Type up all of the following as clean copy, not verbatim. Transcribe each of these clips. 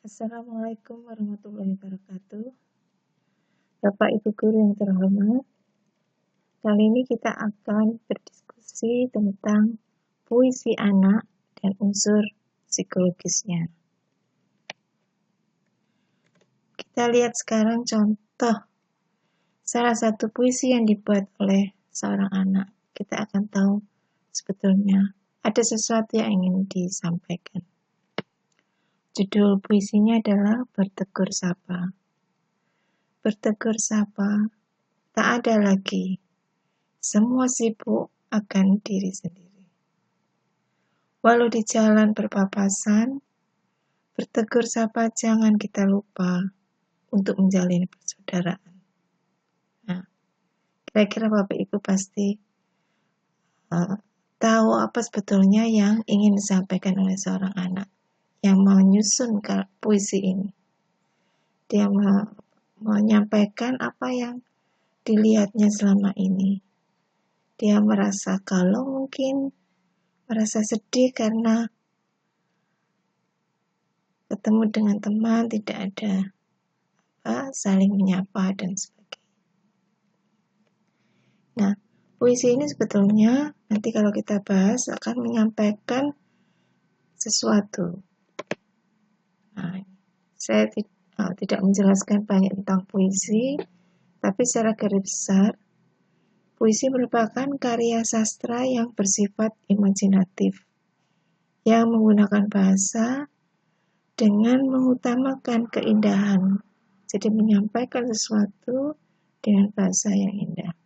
Assalamualaikum warahmatullahi wabarakatuh. Bapak Ibu Guru yang terhormat, kali ini kita akan berdiskusi tentang puisi anak dan unsur psikologisnya. Kita lihat sekarang contoh salah satu puisi yang dibuat oleh seorang anak. Kita akan tahu sebetulnya ada sesuatu yang ingin disampaikan. Judul puisinya adalah Bertegur Sapa. Bertegur sapa, tak ada lagi. Semua sibuk akan diri sendiri. Walau di jalan berpapasan, bertegur sapa jangan kita lupa untuk menjalin persaudaraan. Nah, kira-kira Bapak Ibu pasti tahu apa sebetulnya yang ingin disampaikan oleh seorang anak yang menyusun puisi ini. Dia menyampaikan apa yang dilihatnya selama ini. Dia merasa galau mungkin, merasa sedih karena ketemu dengan teman tidak ada saling menyapa dan sebagainya. Nah, puisi ini sebetulnya nanti kalau kita bahas akan menyampaikan sesuatu. Nah, saya tidak menjelaskan banyak tentang puisi, tapi secara garis besar, puisi merupakan karya sastra yang bersifat imajinatif, yang menggunakan bahasa dengan mengutamakan keindahan. Jadi menyampaikan sesuatu dengan bahasa yang indah.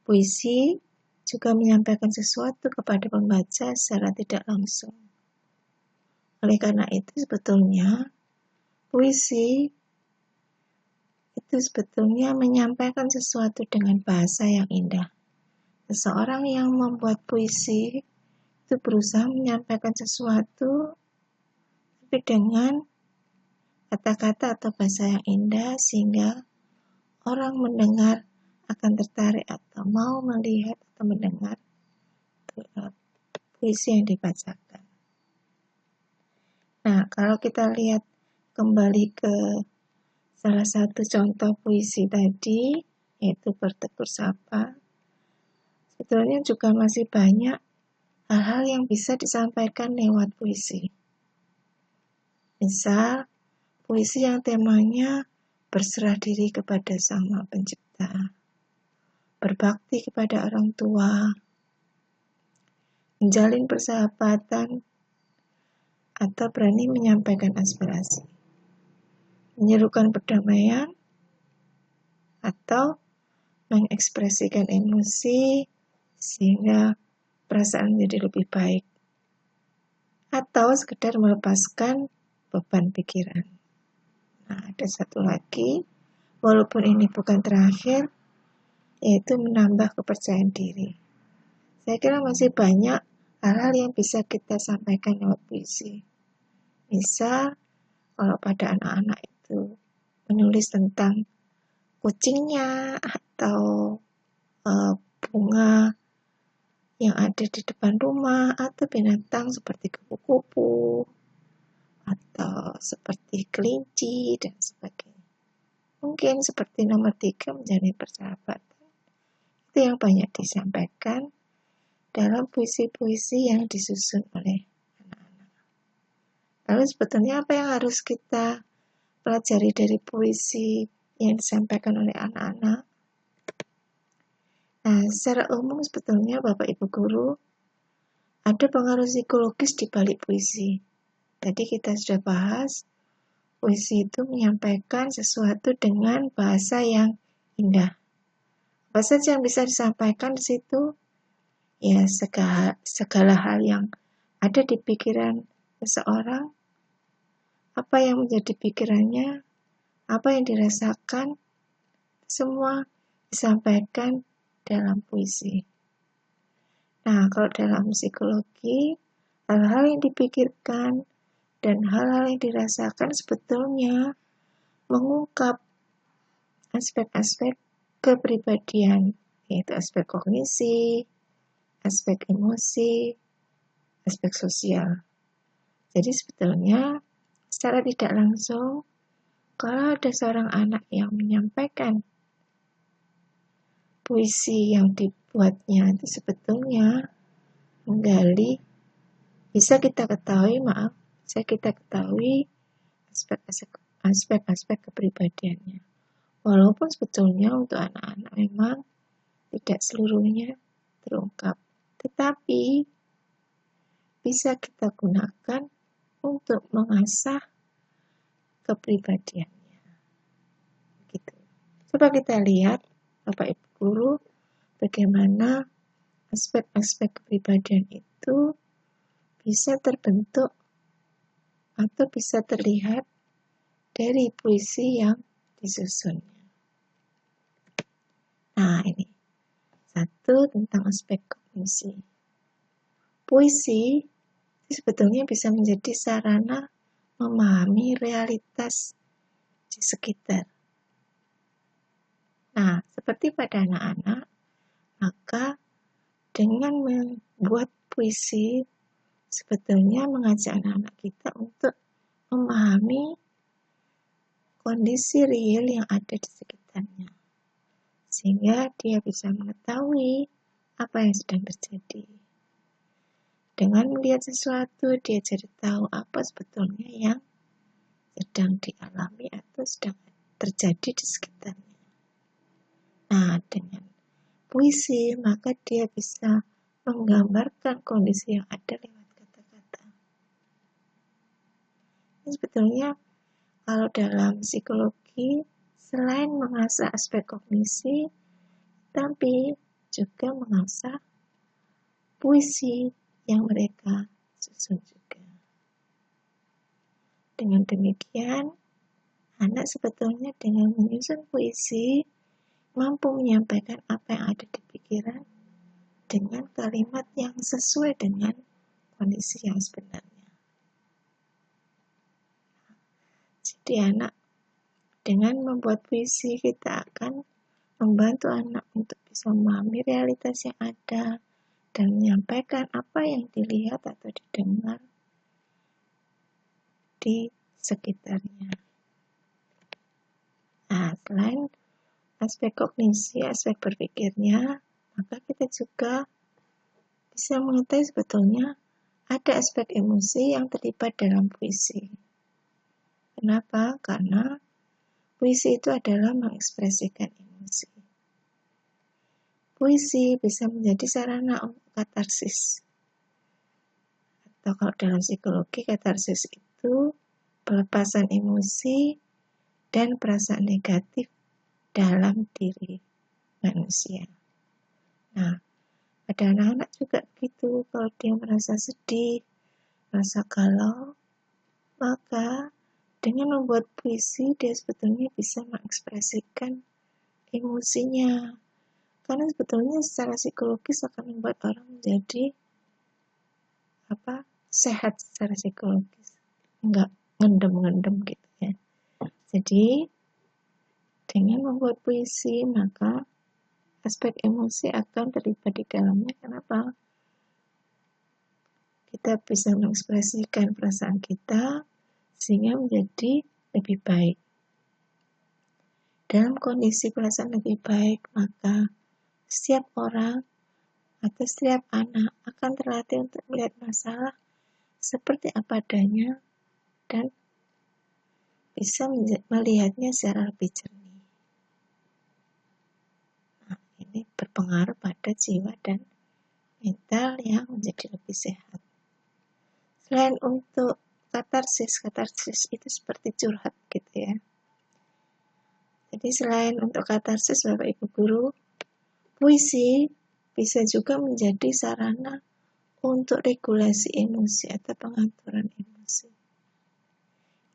Puisi juga menyampaikan sesuatu kepada pembaca secara tidak langsung. Oleh karena itu sebetulnya puisi itu sebetulnya menyampaikan sesuatu dengan bahasa yang indah. Seseorang yang membuat puisi itu berusaha menyampaikan sesuatu tapi dengan kata-kata atau bahasa yang indah sehingga orang mendengar akan tertarik atau mau melihat atau mendengar puisi yang dibacakan. Nah, kalau kita lihat kembali ke salah satu contoh puisi tadi, yaitu Bertegur Sapa, sebetulnya juga masih banyak hal-hal yang bisa disampaikan lewat puisi. Misal, puisi yang temanya berserah diri kepada Sang Maha Pencipta, berbakti kepada orang tua, menjalin persahabatan, atau berani menyampaikan aspirasi, menyerukan perdamaian, atau mengekspresikan emosi sehingga perasaan menjadi lebih baik, atau sekedar melepaskan beban pikiran. Nah, ada satu lagi, walaupun ini bukan terakhir, yaitu menambah kepercayaan diri. Saya kira masih banyak hal-hal yang bisa kita sampaikan lewat puisi. Misal, kalau pada anak-anak itu menulis tentang kucingnya atau bunga yang ada di depan rumah atau binatang seperti kupu-kupu atau seperti kelinci dan sebagainya. Mungkin seperti nomor 3 menjadi persahabatan. Itu yang banyak disampaikan dalam puisi-puisi yang disusun oleh anak-anak. Lalu sebetulnya apa yang harus kita pelajari dari puisi yang disampaikan oleh anak-anak? Nah, secara umum sebetulnya Bapak Ibu Guru ada pengaruh psikologis di balik puisi. Tadi kita sudah bahas, puisi itu menyampaikan sesuatu dengan bahasa yang indah. Apa saja yang bisa disampaikan di situ? Ya, segala hal yang ada di pikiran seseorang, apa yang menjadi pikirannya, apa yang dirasakan, semua disampaikan dalam puisi. Nah, kalau dalam psikologi, hal-hal yang dipikirkan dan hal-hal yang dirasakan sebetulnya mengungkap aspek-aspek kepribadian, yaitu aspek kognisi, aspek emosi, aspek sosial. Jadi sebetulnya secara tidak langsung, kalau ada seorang anak yang menyampaikan puisi yang dibuatnya itu sebetulnya menggali, bisa kita ketahui aspek-aspek kepribadiannya. Walaupun sebetulnya untuk anak-anak memang tidak seluruhnya terungkap, tetapi bisa kita gunakan untuk mengasah kepribadiannya. Gitu. Coba kita lihat, Bapak Ibu Guru, bagaimana aspek-aspek kepribadian itu bisa terbentuk atau bisa terlihat dari puisi yang disusunnya. Nah, ini satu tentang aspek kognisi. Puisi sebetulnya bisa menjadi sarana memahami realitas di sekitar. Nah, seperti pada anak-anak, maka dengan membuat puisi sebetulnya mengajak anak-anak kita untuk memahami kondisi real yang ada di sekitarnya, sehingga dia bisa mengetahui apa yang sedang terjadi. Dengan melihat sesuatu, dia jadi tahu apa sebetulnya yang sedang dialami atau sedang terjadi di sekitarnya. Nah, dengan puisi, maka dia bisa menggambarkan kondisi yang ada lewat kata-kata. Ini sebetulnya kalau dalam psikologi, selain mengasah aspek kognisi, tapi juga mengasah puisi yang mereka susun juga. Dengan demikian, anak sebetulnya dengan menyusun puisi mampu menyampaikan apa yang ada di pikiran dengan kalimat yang sesuai dengan kondisi yang sebenarnya. Jadi anak, dengan membuat puisi kita akan membantu anak untuk bisa memahami realitas yang ada dan menyampaikan apa yang dilihat atau didengar di sekitarnya. Nah, selain aspek kognisi, aspek berpikirnya, maka kita juga bisa mengetahui sebetulnya ada aspek emosi yang terlibat dalam puisi. Kenapa? Karena puisi itu adalah mengekspresikan emosi. Puisi bisa menjadi sarana untuk katarsis. Atau kalau dalam psikologi, katarsis itu pelepasan emosi dan perasaan negatif dalam diri manusia. Nah, pada anak-anak juga begitu, kalau dia merasa sedih, merasa galau, maka dengan membuat puisi, dia sebetulnya bisa mengekspresikan emosinya. Karena sebetulnya secara psikologis akan membuat orang menjadi sehat secara psikologis, enggak ngendem-ngendem gitu ya. Jadi dengan membuat puisi, maka aspek emosi akan terlibat di dalamnya. Kenapa? Kita bisa mengekspresikan perasaan kita sehingga menjadi lebih baik. Dalam kondisi perasaan lebih baik, maka setiap orang atau setiap anak akan terlatih untuk melihat masalah seperti apa adanya dan bisa melihatnya secara lebih jernih. Nah, ini berpengaruh pada jiwa dan mental yang menjadi lebih sehat. Selain untuk katarsis itu seperti curhat gitu ya. Jadi selain untuk katarsis, Bapak Ibu Guru, puisi bisa juga menjadi sarana untuk regulasi emosi atau pengaturan emosi.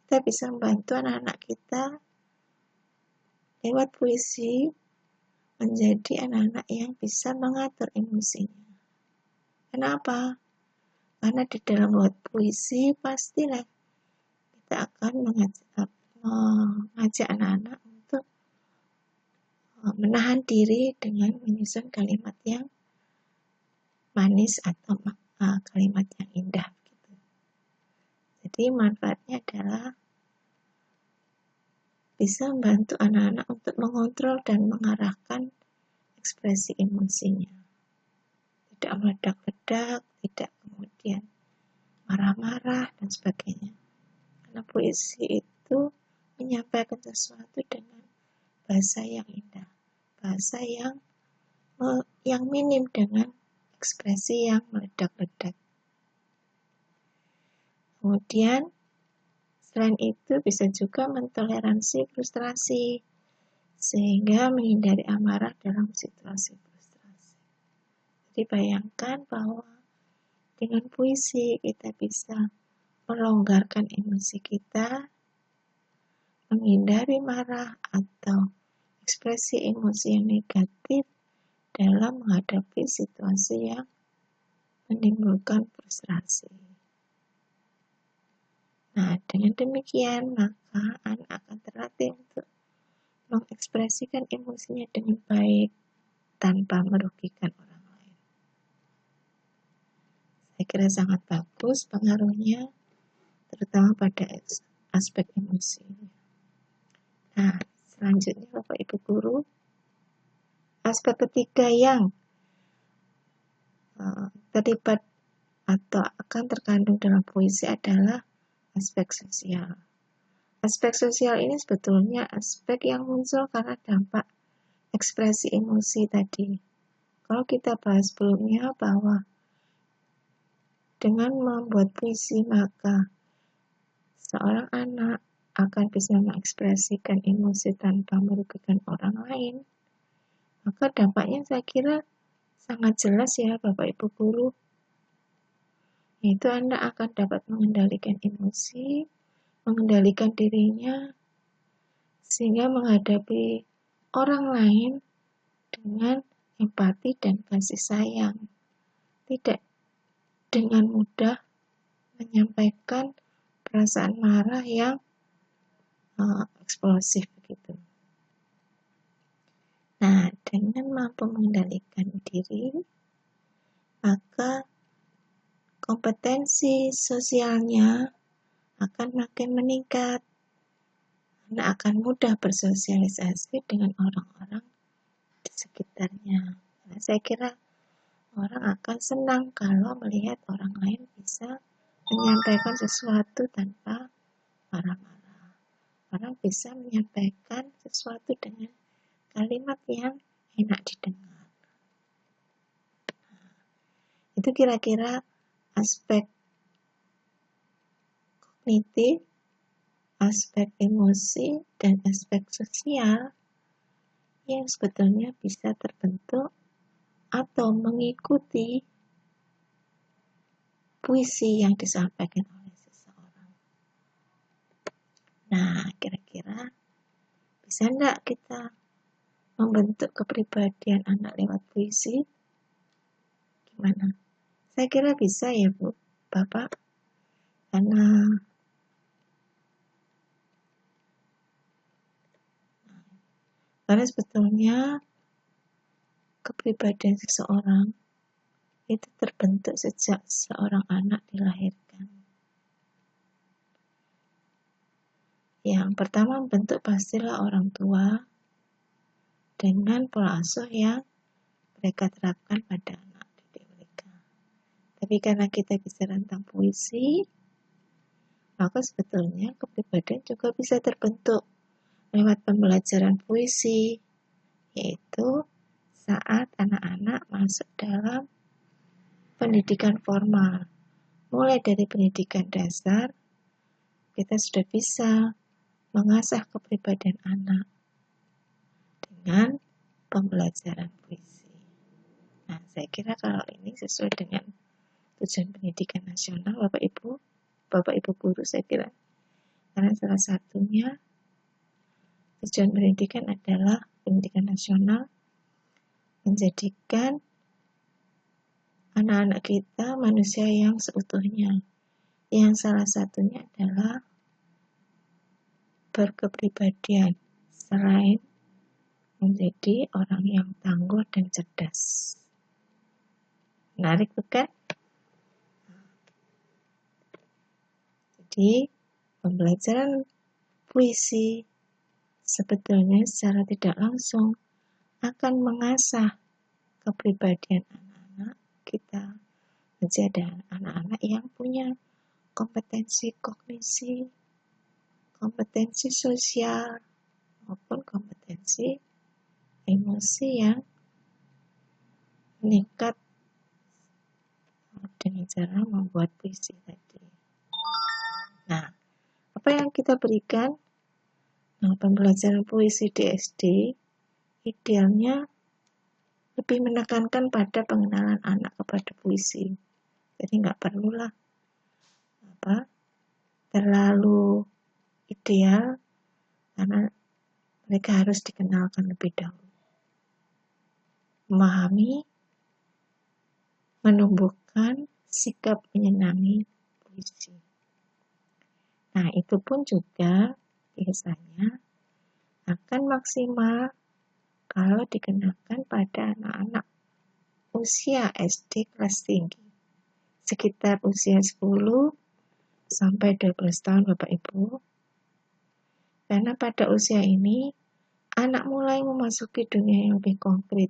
Kita bisa membantu anak-anak kita lewat puisi menjadi anak-anak yang bisa mengatur emosinya. Kenapa? Karena di dalam buat puisi pastilah kita akan mengajak anak-anak untuk menahan diri dengan menyusun kalimat yang manis atau kalimat yang indah gitu. Jadi manfaatnya adalah bisa membantu anak-anak untuk mengontrol dan mengarahkan ekspresi emosinya. Tidak meledak-ledak, tidak kemudian marah-marah dan sebagainya. Karena puisi itu menyampaikan sesuatu dengan bahasa yang indah, bahasa yang minim dengan ekspresi yang meledak-ledak. Kemudian selain itu bisa juga mentoleransi frustrasi sehingga menghindari amarah dalam situasi frustrasi. Jadi bayangkan bahwa dengan puisi kita bisa melonggarkan emosi kita, menghindari marah atau ekspresi emosi yang negatif dalam menghadapi situasi yang menimbulkan frustrasi. Nah, dengan demikian maka anak akan terlatih untuk mengekspresikan emosinya dengan baik tanpa merugikan orang lain. Saya kira sangat bagus pengaruhnya, terutama pada aspek emosi. Nah, selanjutnya Bapak Ibu Guru, aspek ketiga yang terlibat atau akan terkandung dalam puisi adalah aspek sosial. Aspek sosial ini sebetulnya aspek yang muncul karena dampak ekspresi emosi tadi. Kalau kita bahas sebelumnya bahwa dengan membuat puisi maka seorang anak akan bisa mengekspresikan emosi tanpa merugikan orang lain, maka dampaknya saya kira sangat jelas ya Bapak Ibu Guru. Yaitu anak akan dapat mengendalikan emosi, mengendalikan dirinya, sehingga menghadapi orang lain dengan empati dan kasih sayang. Tidak dengan mudah menyampaikan perasaan marah yang eksplosif begitu. Nah, dengan mampu mengendalikan diri, maka kompetensi sosialnya akan makin meningkat. Anak akan mudah bersosialisasi dengan orang-orang di sekitarnya. Nah, saya kira orang akan senang kalau melihat orang lain bisa menyampaikan sesuatu tanpa marah-marah. Orang bisa menyampaikan sesuatu dengan kalimat yang enak didengar. Itu kira-kira aspek kognitif, aspek emosi, dan aspek sosial yang sebetulnya bisa terbentuk atau mengikuti puisi yang disampaikan oleh seseorang. Nah, kira-kira bisa enggak kita membentuk kepribadian anak lewat puisi? Gimana? Saya kira bisa ya Bu, Bapak. Karena sebetulnya kepribadian seseorang itu terbentuk sejak seorang anak dilahirkan. Yang pertama membentuk pastilah orang tua dengan pola asuh yang mereka terapkan pada anak didik mereka. Tapi karena kita bicara tentang puisi, maka sebetulnya kepribadian juga bisa terbentuk lewat pembelajaran puisi, yaitu saat anak-anak masuk dalam pendidikan formal. Mulai dari pendidikan dasar, kita sudah bisa mengasah kepribadian anak dengan pembelajaran puisi. Nah, saya kira kalau ini sesuai dengan tujuan pendidikan nasional, Bapak Ibu Guru, saya kira. Karena salah satunya tujuan pendidikan adalah pendidikan nasional menjadikan anak-anak kita manusia yang seutuhnya. Yang salah satunya adalah berkepribadian selain menjadi orang yang tangguh dan cerdas. Menarik bukan? Jadi, pembelajaran puisi sebetulnya secara tidak langsung akan mengasah kepribadian anak-anak kita menjadi anak-anak yang punya kompetensi kognisi, kompetensi sosial, maupun kompetensi emosi yang meningkat dengan cara membuat puisi tadi. Nah, apa yang kita berikan? Nah, pembelajaran puisi di SD idealnya lebih menekankan pada pengenalan anak kepada puisi. Jadi nggak perlulah terlalu ideal karena mereka harus dikenalkan lebih dahulu. Memahami, menumbuhkan sikap menyenangi puisi. Nah, itu pun juga biasanya akan maksimal kalau dikenakan pada anak-anak usia SD kelas tinggi, sekitar usia 10 sampai 12 tahun Bapak Ibu. Karena pada usia ini, anak mulai memasuki dunia yang lebih konkret.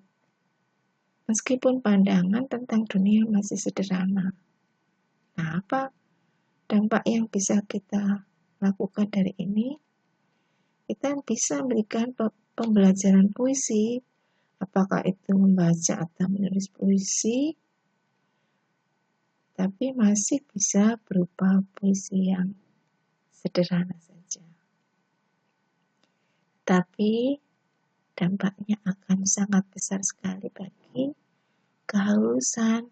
Meskipun pandangan tentang dunia masih sederhana. Nah, apa dampak yang bisa kita lakukan dari ini? Kita bisa memberikan pembelajaran puisi, apakah itu membaca atau menulis puisi, tapi masih bisa berupa puisi yang sederhana saja. Tapi dampaknya akan sangat besar sekali bagi kehalusan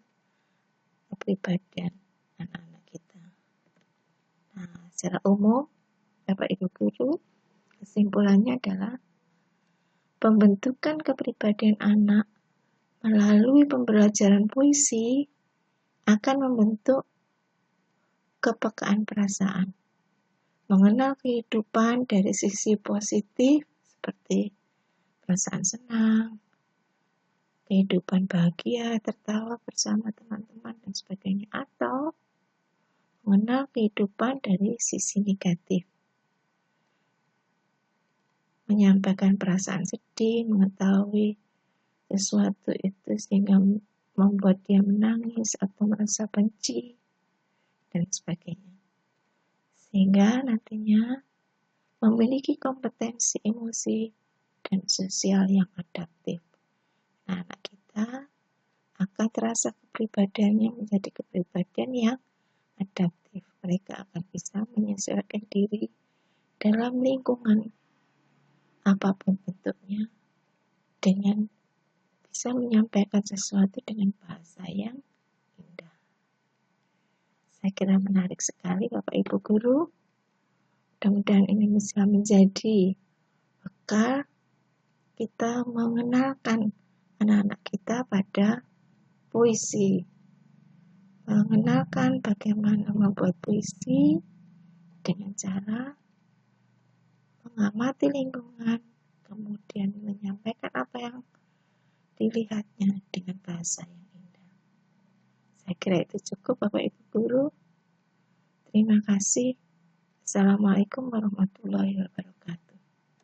kepribadian anak-anak kita. Nah, secara umum, Bapak Ibu Guru, kesimpulannya adalah pembentukan kepribadian anak melalui pembelajaran puisi akan membentuk kepekaan perasaan, mengenal kehidupan dari sisi positif seperti perasaan senang, kehidupan bahagia, tertawa bersama teman-teman dan sebagainya, atau mengenal kehidupan dari sisi negatif, menyampaikan perasaan sedih, mengetahui sesuatu itu sehingga membuat dia menangis atau merasa benci dan sebagainya, sehingga nantinya memiliki kompetensi emosi dan sosial yang adaptif. Nah, anak kita akan terasa kepribadiannya menjadi kepribadian yang adaptif. Mereka akan bisa menyesuaikan diri dalam lingkungan apapun bentuknya dengan bisa menyampaikan sesuatu dengan bahasa yang indah. Saya kira menarik sekali Bapak Ibu Guru. Mudah-mudahan ini bisa menjadi bekal kita mengenalkan anak-anak kita pada puisi, mengenalkan bagaimana membuat puisi dengan cara mengamati lingkungan, kemudian menyampaikan apa yang dilihatnya dengan bahasa yang indah. Saya kira itu cukup Bapak Ibu Guru. Terima kasih. Assalamualaikum warahmatullahi wabarakatuh.